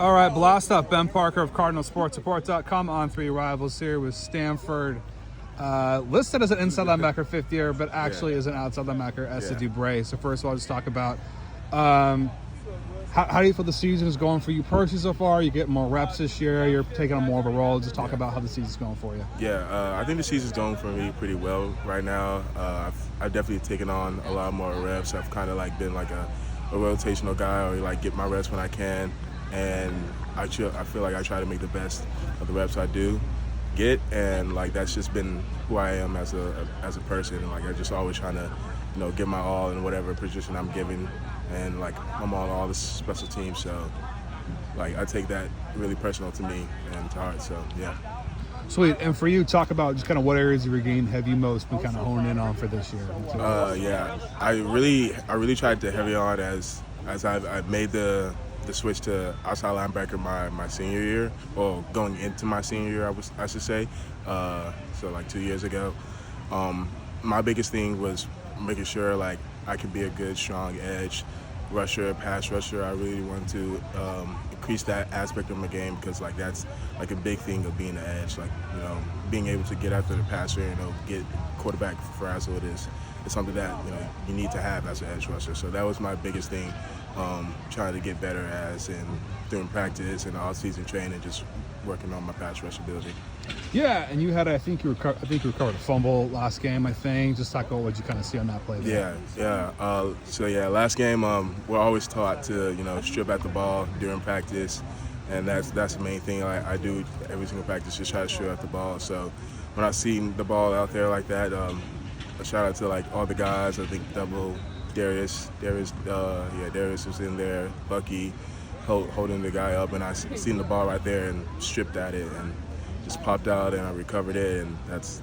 All right, blast up. Ben Parker of CardinalSportsReport.com on Three Rivals here with Stanford. Listed as an inside linebacker fifth year, but actually is an outside linebacker, Ese Dubre. So first of all, just talk about how do you feel the season is going for you personally so far? You get more reps this year. You're taking on more of a role. Just talk about how the season's going for you. Yeah, I think the season's going for me pretty well right now. I've definitely taken on a lot more reps. I've kind of like been like a rotational guy, or like get my reps when I can. And I feel like I try to make the best of the reps I do get, and like that's just been who I am as a person. And like I just always trying to, give my all in whatever position I'm given, and like I'm on all the special teams. So like I take that really personal to me and to heart. So yeah. Sweet. And for you, talk about just kind of what areas of your game have you most been kind of honing in on for this year? Yeah, I really tried to heavy on as I've made the switch to outside linebacker my senior year, or going into my senior year, I should say. So like 2 years ago, my biggest thing was making sure like I could be a good, strong edge rusher, pass rusher. I really wanted to increase that aspect of my game, because like that's like a big thing of being an edge. Like being able to get after the passer, get quarterback frazzled it is. It's something that you need to have as an edge rusher. So that was my biggest thing, trying to get better during practice and all-season training, just working on my pass rush ability. Yeah, and you had I think you recovered a fumble last game. I think just talk about what you kind of see on that play. Yeah. Last game, we're always taught to strip at the ball during practice, and that's the main thing I do every single practice, just try to strip at the ball. So when I see the ball out there like that, a shout out to like all the guys. I think double Darius was in there, Bucky holding the guy up, and I seen the ball right there and stripped at it and just popped out, and I recovered it, and that's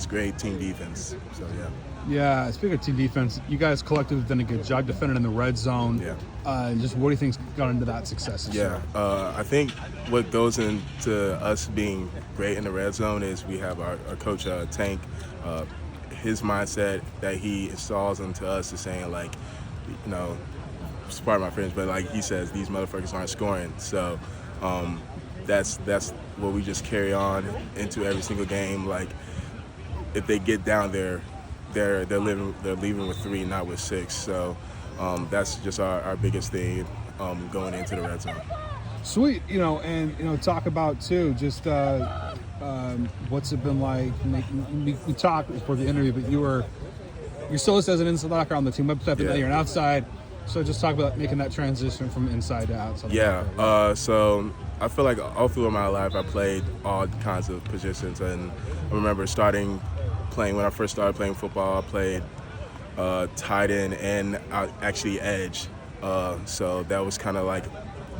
great team defense. So yeah. Yeah, speaking of team defense, you guys collectively have done a good job defending in the red zone. Yeah. Just what do you think's got into that success? I think what goes into us being great in the red zone is we have our coach Tank. His mindset that he installs into us is saying like, pardon my French, but like he says, these motherfuckers aren't scoring. So that's what we just carry on into every single game. Like if they get down there, they're leaving with 3, not with 6. So that's just our biggest thing going into the red zone. Sweet, and talk about too, just what's it been like? We talked before the interview, but you're still listed as an inside linebacker on the team website, but now you're an outside. So just talk about making that transition from inside to outside. Yeah. So I feel like all through my life I played all kinds of positions, and I remember when I first started playing football, I played tight end and actually edge. So that was kind of like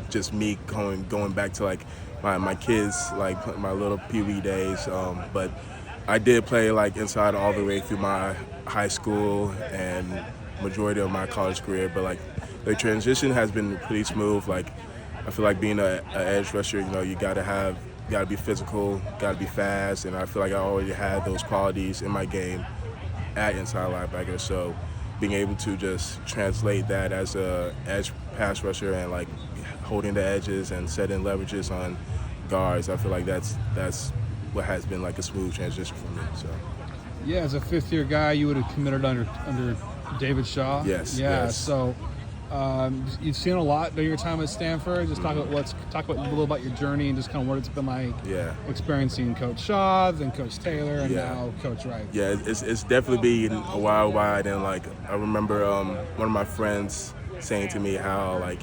just me going back to like my kids, like my little pee-wee days. But I did play like inside all the way through my high school and majority of my college career. But like the transition has been pretty smooth. Like I feel like being an edge rusher, you gotta be physical, gotta be fast, and I feel like I already had those qualities in my game at inside linebacker. So being able to just translate that as a edge pass rusher and like holding the edges and setting leverages on guards, I feel like that's what has been like a smooth transition for me. So yeah, as a fifth-year guy, you would have committed under David Shaw. Yes. Yeah. Yes. So you've seen a lot during your time at Stanford. Just talk about a little about your journey and just kind of what it's been like. Yeah. Experiencing Coach Shaw, then Coach Taylor, and now Coach Wright. Yeah, it's definitely been a wild ride, and like I remember one of my friends saying to me how like,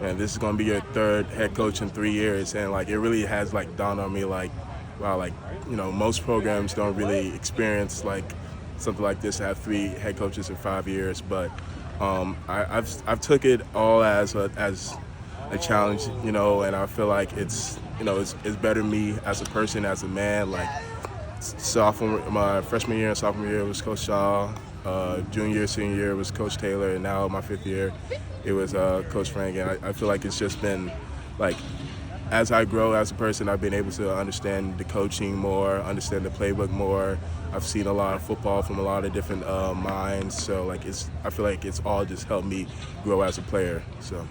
man, this is gonna be your 3rd head coach in 3 years, and like it really has like dawned on me like, wow, like most programs don't really experience like something like this, to have 3 head coaches in 5 years. But I've took it all as a challenge, and I feel like it's better me as a person, as a man. Like my freshman year and sophomore year was Coach Shaw, junior, senior year was Coach Taylor, and now my 5th year it was Coach Frank. And I feel like it's just been like, as I grow as a person, I've been able to understand the coaching more, understand the playbook more. I've seen a lot of football from a lot of different minds. So like I feel like it's all just helped me grow as a player. So.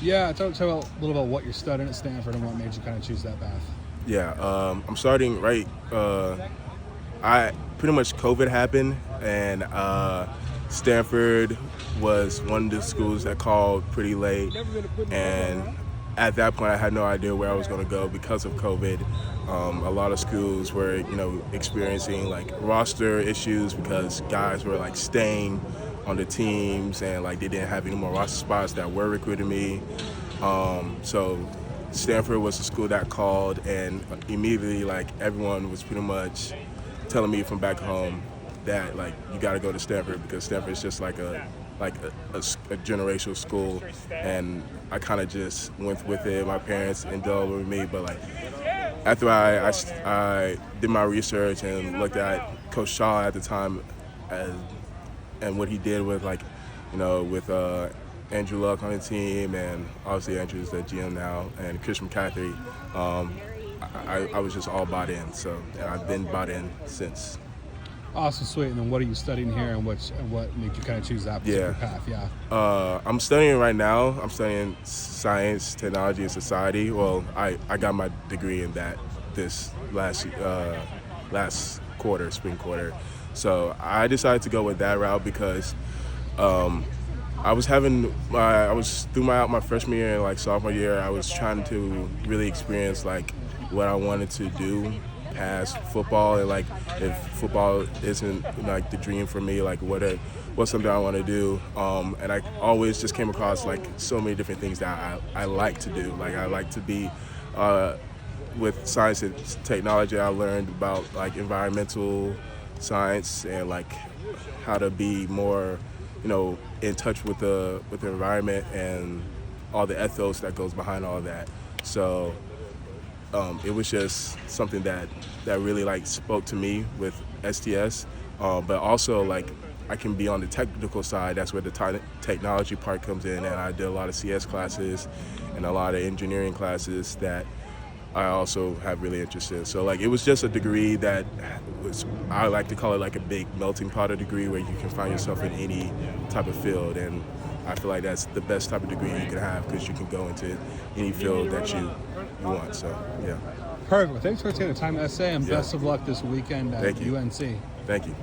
Yeah, talk a little about what you're studying at Stanford and what made you kind of choose that path. Yeah, I'm starting right. I pretty much COVID happened, and Stanford was one of the schools that called pretty late, and at that point I had no idea where I was going to go because of COVID. A lot of schools were, experiencing like roster issues because guys were like staying on the teams and like they didn't have any more roster spots that were recruiting me. So Stanford was the school that called, and immediately like everyone was pretty much telling me from back home that like you got to go to Stanford because Stanford is just like a generational school, and I kind of just went with it. My parents indulged with me, but like after I did my research and looked at Coach Shaw at the time, and what he did with with Andrew Luck on the team, and obviously Andrew's the GM now, and Chris McCaffrey, I was just all bought in. So, and I've been bought in since. Awesome, sweet. And then what are you studying here, and what made you kind of choose that particular path? Yeah. I'm studying right now. I'm studying science, technology, and society. Well, I got my degree in that this last quarter, spring quarter. So I decided to go with that route because I was through my freshman year and like sophomore year, I was trying to really experience like what I wanted to do past football, and like if football isn't like the dream for me, like what's something I want to do. And I always just came across like so many different things that I like to do. Like I like to be with science and technology. I learned about like environmental science and like how to be more in touch with the environment and all the ethos that goes behind all that. So it was just something that really like spoke to me with STS, but also like I can be on the technical side. That's where the technology part comes in, and I did a lot of CS classes and a lot of engineering classes that I also have really interest in. So like it was just a degree that I like to call it like a big melting pot of degree where you can find yourself in any type of field, and I feel like that's the best type of degree you can have because you can go into any field that you want. So yeah. Perfect. Well, thanks for taking the time to essay, and best of luck this weekend at Thank you. UNC. Thank you.